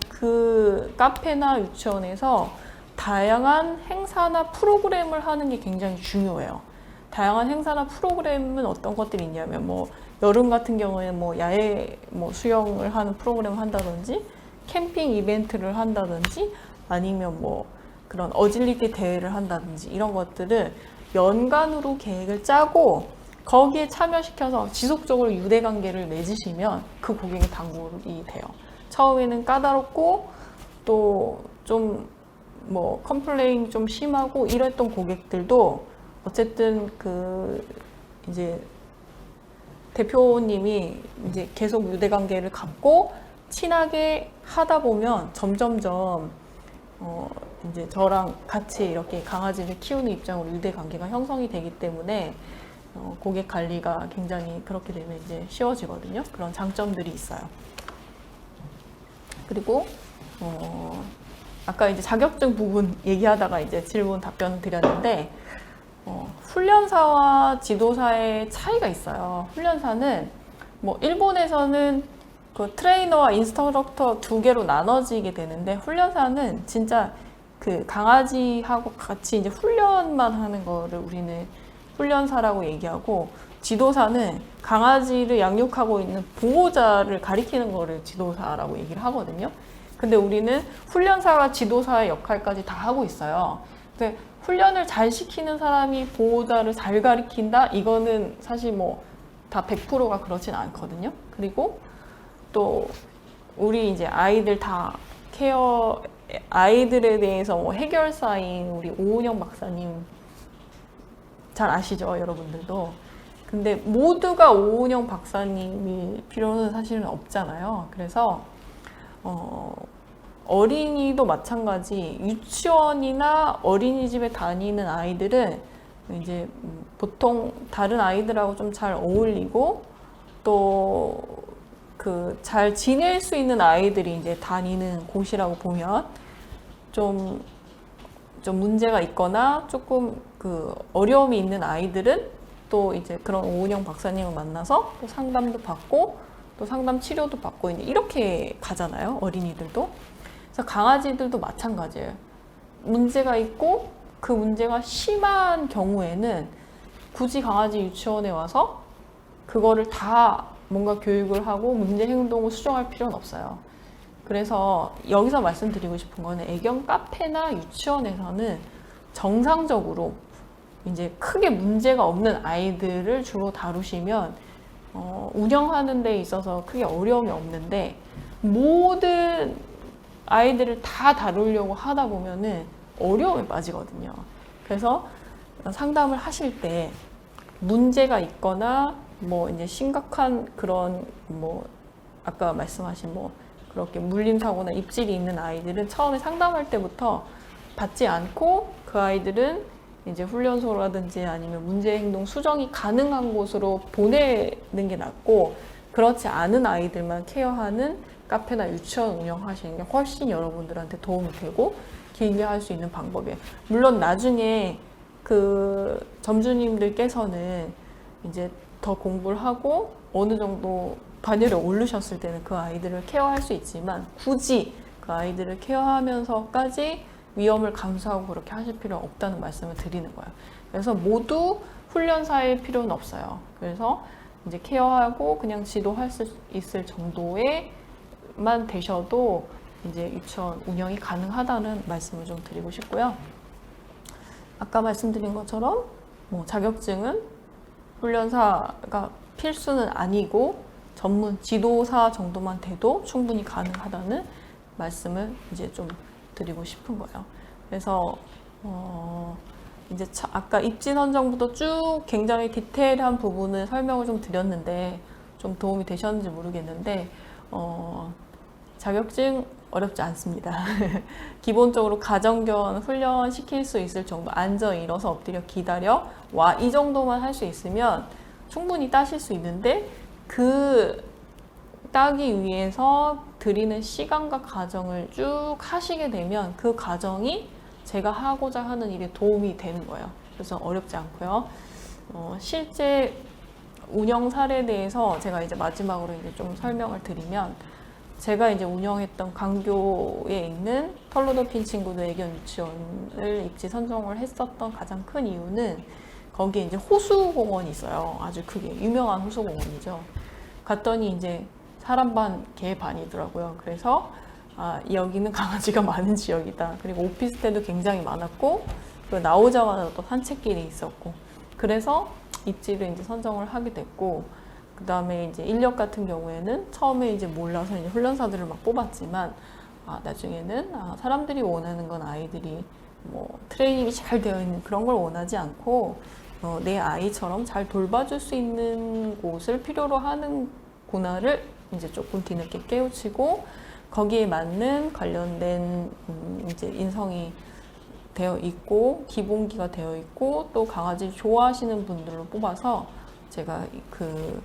그 카페나 유치원에서 다양한 행사나 프로그램을 하는 게 굉장히 중요해요. 다양한 행사나 프로그램은 어떤 것들이 있냐면 뭐 여름 같은 경우에는 뭐 야외 뭐 수영을 하는 프로그램을 한다든지 캠핑 이벤트를 한다든지 아니면 뭐 그런 어질리티 대회를 한다든지 이런 것들을 연간으로 계획을 짜고 거기에 참여시켜서 지속적으로 유대관계를 맺으시면 그 고객이 단골이 돼요. 처음에는 까다롭고 또 좀 뭐 컴플레인 좀 심하고 이랬던 고객들도 어쨌든 그 이제 대표님이 이제 계속 유대관계를 갖고 친하게 하다 보면 점점점 이제 저랑 같이 이렇게 강아지를 키우는 입장으로 유대관계가 형성이 되기 때문에 고객 관리가 굉장히 그렇게 되면 이제 쉬워지거든요. 그런 장점들이 있어요. 그리고 아까 이제 자격증 부분 얘기하다가 이제 질문 답변 드렸는데 훈련사와 지도사의 차이가 있어요. 훈련사는 뭐 일본에서는 그 트레이너와 인스트럭터 두 개로 나눠지게 되는데 훈련사는 진짜 그 강아지하고 같이 이제 훈련만 하는 거를 우리는 훈련사라고 얘기하고 지도사는 강아지를 양육하고 있는 보호자를 가리키는 거를 지도사라고 얘기를 하거든요. 근데 우리는 훈련사와 지도사의 역할까지 다 하고 있어요. 근데 훈련을 잘 시키는 사람이 보호자를 잘 가리킨다? 이거는 사실 뭐 다 100%가 그렇진 않거든요. 그리고 또 우리 이제 아이들 다 케어 아이들에 대해서 뭐 해결사인 우리 오은영 박사님 잘 아시죠, 여러분들도. 근데 모두가 오은영 박사님일 필요는 사실은 없잖아요. 그래서 어린이도 마찬가지, 유치원이나 어린이집에 다니는 아이들은 이제 보통 다른 아이들하고 좀 잘 어울리고 또 그 잘 지낼 수 있는 아이들이 이제 다니는 곳이라고 보면 좀 문제가 있거나 조금 그 어려움이 있는 아이들은 또 이제 그런 오은영 박사님을 만나서 또 상담도 받고 또 상담 치료도 받고 이제 이렇게 가잖아요, 어린이들도. 그래서 강아지들도 마찬가지예요. 문제가 있고 그 문제가 심한 경우에는 굳이 강아지 유치원에 와서 그거를 다 뭔가 교육을 하고 문제 행동을 수정할 필요는 없어요. 그래서 여기서 말씀드리고 싶은 거는 애견 카페나 유치원에서는 정상적으로 이제 크게 문제가 없는 아이들을 주로 다루시면 운영하는 데 있어서 크게 어려움이 없는데, 모든 아이들을 다 다루려고 하다 보면은 어려움에 빠지거든요. 그래서 상담을 하실 때 문제가 있거나 뭐 이제 심각한 그런 뭐 아까 말씀하신 뭐 그렇게 물림사고나 입질이 있는 아이들은 처음에 상담할 때부터 받지 않고 그 아이들은 이제 훈련소라든지 아니면 문제행동 수정이 가능한 곳으로 보내는 게 낫고, 그렇지 않은 아이들만 케어하는 카페나 유치원 운영하시는 게 훨씬 여러분들한테 도움이 되고 길게 할 수 있는 방법이에요. 물론 나중에 그 점주님들께서는 이제 더 공부를 하고 어느 정도 반열에 오르셨을 때는 그 아이들을 케어할 수 있지만, 굳이 그 아이들을 케어하면서까지 위험을 감수하고 그렇게 하실 필요 없다는 말씀을 드리는 거예요. 그래서 모두 훈련사일 필요는 없어요. 그래서 이제 케어하고 그냥 지도할 수 있을 정도에만 되셔도 이제 유치원 운영이 가능하다는 말씀을 좀 드리고 싶고요. 아까 말씀드린 것처럼 뭐 자격증은 훈련사가 필수는 아니고 전문 지도사 정도만 돼도 충분히 가능하다는 말씀을 이제 좀 드리고 싶은 거예요. 그래서 이제 아까 입지 선정부터 쭉 굉장히 디테일한 부분을 설명을 좀 드렸는데 좀 도움이 되셨는지 모르겠는데 자격증 어렵지 않습니다. 기본적으로 가정견 훈련 시킬 수 있을 정도, 앉아 일어서 엎드려 기다려 와, 이 정도만 할 수 있으면 충분히 따실 수 있는데, 그 따기 위해서 들이는 시간과 과정을 쭉 하시게 되면 그 과정이 제가 하고자 하는 일에 도움이 되는 거예요. 그래서 어렵지 않고요. 실제 운영 사례에 대해서 제가 이제 마지막으로 이제 좀 설명을 드리면, 제가 이제 운영했던 강교에 있는 털로도핀 친구들 애견 유치원을 입지 선정을 했었던 가장 큰 이유는, 거기에 이제 호수공원이 있어요. 아주 크게 유명한 호수공원이죠. 갔더니 이제 사람 반, 개 반이더라고요. 그래서 여기는 강아지가 많은 지역이다. 그리고 오피스텔도 굉장히 많았고, 나오자마자 또 산책길이 있었고, 그래서 입지를 이제 선정을 하게 됐고, 그 다음에 이제 인력 같은 경우에는 처음에 이제 몰라서 이제 훈련사들을 막 뽑았지만, 나중에는 사람들이 원하는 건 아이들이 뭐 트레이닝이 잘 되어 있는 그런 걸 원하지 않고, 내 아이처럼 잘 돌봐줄 수 있는 곳을 필요로 하는구나를 이제 조금 뒤늦게 깨우치고, 거기에 맞는 관련된 이제 인성이 되어 있고 기본기가 되어 있고 또 강아지 좋아하시는 분들로 뽑아서 제가 그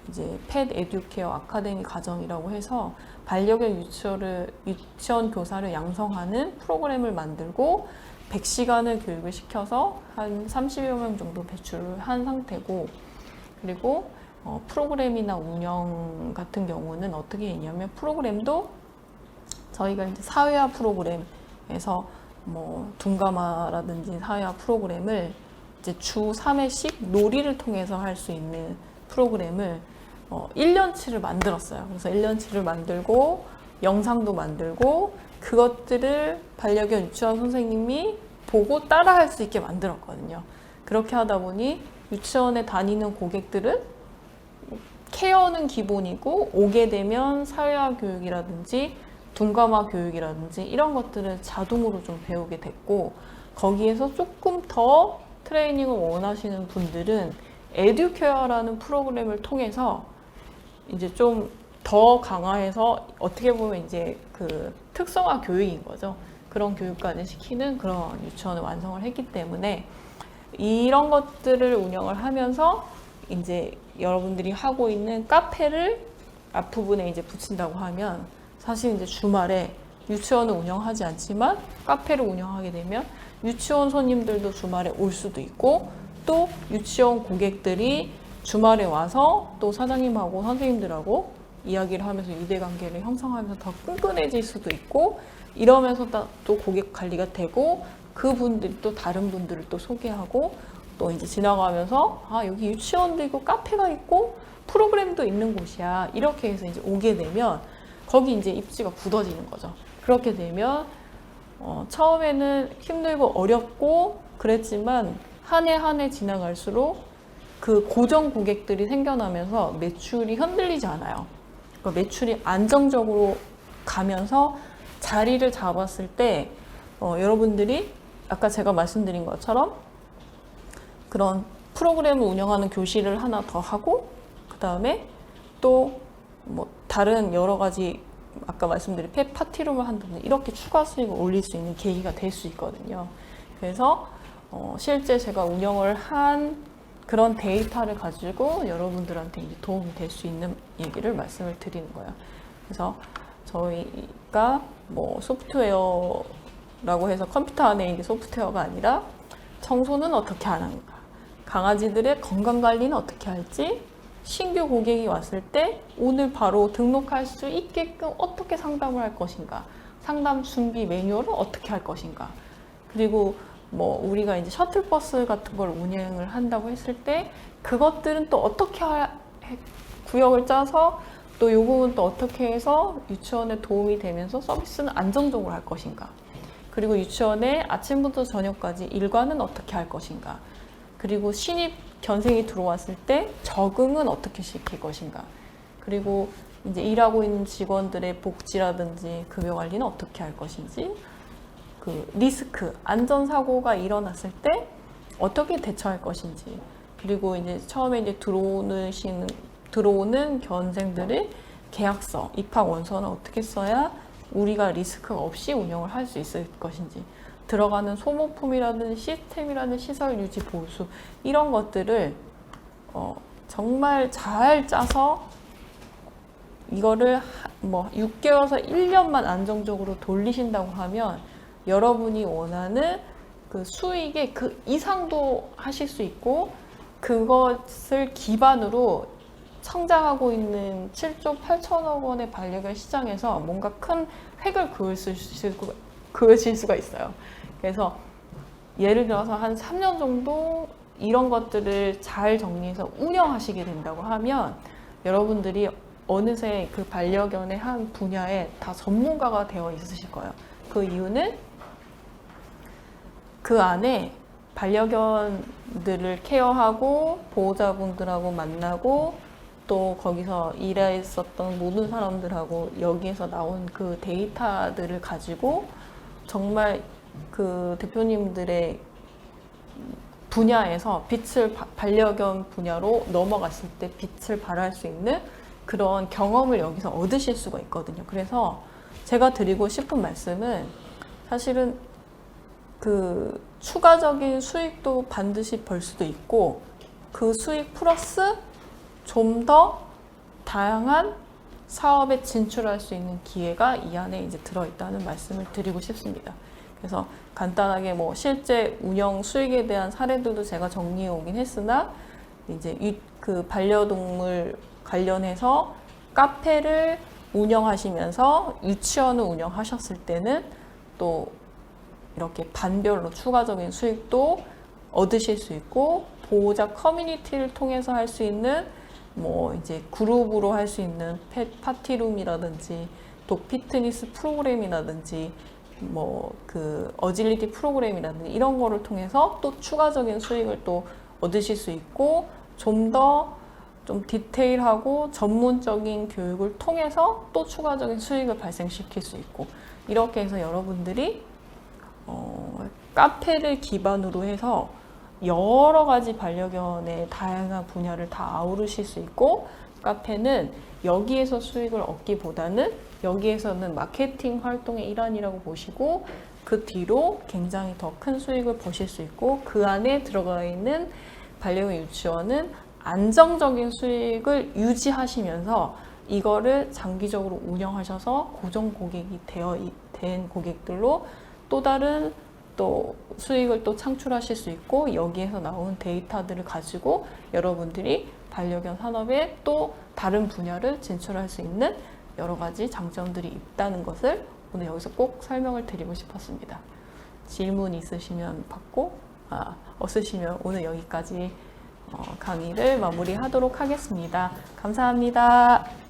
이제 펫 에듀케어 아카데미 과정이라고 해서 반려견 유치원 교사를 양성하는 프로그램을 만들고 100시간을 교육을 시켜서 한 30여 명 정도 배출을 한 상태고, 그리고 프로그램이나 운영 같은 경우는 어떻게 했냐면, 프로그램도 저희가 이제 사회화 프로그램에서 뭐 둔가마라든지 사회화 프로그램을 이제 주 3회씩 놀이를 통해서 할 수 있는 프로그램을 1년치를 만들었어요. 그래서 1년치를 만들고 영상도 만들고 그것들을 반려견 유치원 선생님이 보고 따라 할 수 있게 만들었거든요. 그렇게 하다 보니 유치원에 다니는 고객들은 케어는 기본이고 오게 되면 사회화 교육이라든지 둔감화 교육이라든지 이런 것들은 자동으로 좀 배우게 됐고, 거기에서 조금 더 트레이닝을 원하시는 분들은 에듀케어라는 프로그램을 통해서 이제 좀 더 강화해서 어떻게 보면 이제 그 특성화 교육인 거죠. 그런 교육까지 시키는 그런 유치원을 완성을 했기 때문에 이런 것들을 운영을 하면서 이제 여러분들이 하고 있는 카페를 앞부분에 이제 붙인다고 하면, 사실 이제 주말에 유치원을 운영하지 않지만 카페를 운영하게 되면 유치원 손님들도 주말에 올 수도 있고, 또 유치원 고객들이 주말에 와서 또 사장님하고 선생님들하고 이야기를 하면서 유대관계를 형성하면서 더 끈끈해질 수도 있고, 이러면서 또 고객 관리가 되고, 그분들이 또 다른 분들을 또 소개하고, 또 이제 지나가면서 아, 여기 유치원도 있고 카페가 있고 프로그램도 있는 곳이야, 이렇게 해서 이제 오게 되면 거기 이제 입지가 굳어지는 거죠. 그렇게 되면 처음에는 힘들고 어렵고 그랬지만 한 해 한 해 지나갈수록 그 고정 고객들이 생겨나면서 매출이 흔들리지 않아요. 그러니까 매출이 안정적으로 가면서 자리를 잡았을 때 여러분들이 아까 제가 말씀드린 것처럼 그런 프로그램을 운영하는 교실을 하나 더 하고, 그 다음에 또 뭐 다른 여러 가지 아까 말씀드린 펫 파티룸을 한다든지 이렇게 추가 수익을 올릴 수 있는 계기가 될 수 있거든요. 그래서 실제 제가 운영을 한 그런 데이터를 가지고 여러분들한테 이제 도움이 될 수 있는 얘기를 말씀을 드리는 거예요. 그래서 저희가 뭐 소프트웨어라고 해서 컴퓨터 안에 있는 소프트웨어가 아니라 청소는 어떻게 하는가, 강아지들의 건강 관리는 어떻게 할지, 신규 고객이 왔을 때 오늘 바로 등록할 수 있게끔 어떻게 상담을 할 것인가, 상담 준비 매뉴얼을 어떻게 할 것인가, 그리고 뭐 우리가 이제 셔틀버스 같은 걸 운행을 한다고 했을 때 그것들은 또 어떻게 구역을 짜서 또 요금은 또 어떻게 해서 유치원에 도움이 되면서 서비스는 안정적으로 할 것인가, 그리고 유치원에 아침부터 저녁까지 일과는 어떻게 할 것인가, 그리고 신입 견생이 들어왔을 때 적응은 어떻게 시킬 것인가, 그리고 이제 일하고 있는 직원들의 복지라든지 급여 관리는 어떻게 할 것인지, 그 리스크, 안전사고가 일어났을 때 어떻게 대처할 것인지, 그리고 이제 처음에 이제 들어오는 견생들의 계약서, 입학 원서는 어떻게 써야 우리가 리스크가 없이 운영을 할 수 있을 것인지, 들어가는 소모품이라든지 시스템이라든지 시설 유지 보수, 이런 것들을 정말 잘 짜서 이거를 뭐 6개월에서 1년만 안정적으로 돌리신다고 하면 여러분이 원하는 그 수익의 그 이상도 하실 수 있고, 그것을 기반으로 성장하고 있는 7조 8천억 원의 반려견 시장에서 뭔가 큰 획을 그으실 수가 있어요. 그래서 예를 들어서 한 3년 정도 이런 것들을 잘 정리해서 운영하시게 된다고 하면 여러분들이 어느새 그 반려견의 한 분야에 다 전문가가 되어 있으실 거예요. 그 이유는 그 안에 반려견들을 케어하고 보호자분들하고 만나고 또 거기서 일했었던 모든 사람들하고 여기에서 나온 그 데이터들을 가지고 정말 그 대표님들의 분야에서 반려견 분야로 넘어갔을 때 빛을 발할 수 있는 그런 경험을 여기서 얻으실 수가 있거든요. 그래서 제가 드리고 싶은 말씀은 사실은 그 추가적인 수익도 반드시 벌 수도 있고, 그 수익 플러스 좀 더 다양한 사업에 진출할 수 있는 기회가 이 안에 이제 들어있다는 말씀을 드리고 싶습니다. 그래서 간단하게 뭐 실제 운영 수익에 대한 사례들도 제가 정리해 오긴 했으나, 이제 그 반려동물 관련해서 카페를 운영하시면서 유치원을 운영하셨을 때는 또 이렇게 반별로 추가적인 수익도 얻으실 수 있고, 보호자 커뮤니티를 통해서 할 수 있는 뭐 이제 그룹으로 할 수 있는 펫 파티룸이라든지 또 피트니스 프로그램이라든지 뭐 그 어질리티 프로그램이라든지 이런 거를 통해서 또 추가적인 수익을 또 얻으실 수 있고, 좀 더 좀 디테일하고 전문적인 교육을 통해서 또 추가적인 수익을 발생시킬 수 있고, 이렇게 해서 여러분들이 카페를 기반으로 해서 여러 가지 반려견의 다양한 분야를 다 아우르실 수 있고, 카페는 여기에서 수익을 얻기보다는 여기에서는 마케팅 활동의 일환이라고 보시고, 그 뒤로 굉장히 더 큰 수익을 보실 수 있고, 그 안에 들어가 있는 반려견 유치원은 안정적인 수익을 유지하시면서 이거를 장기적으로 운영하셔서 고정 고객이 된 고객들로 또 다른 또 수익을 또 창출하실 수 있고, 여기에서 나온 데이터들을 가지고 여러분들이 반려견 산업에 또 다른 분야를 진출할 수 있는 여러 가지 장점들이 있다는 것을 오늘 여기서 꼭 설명을 드리고 싶었습니다. 질문 있으시면 받고, 없으시면 오늘 여기까지 강의를 마무리하도록 하겠습니다. 감사합니다.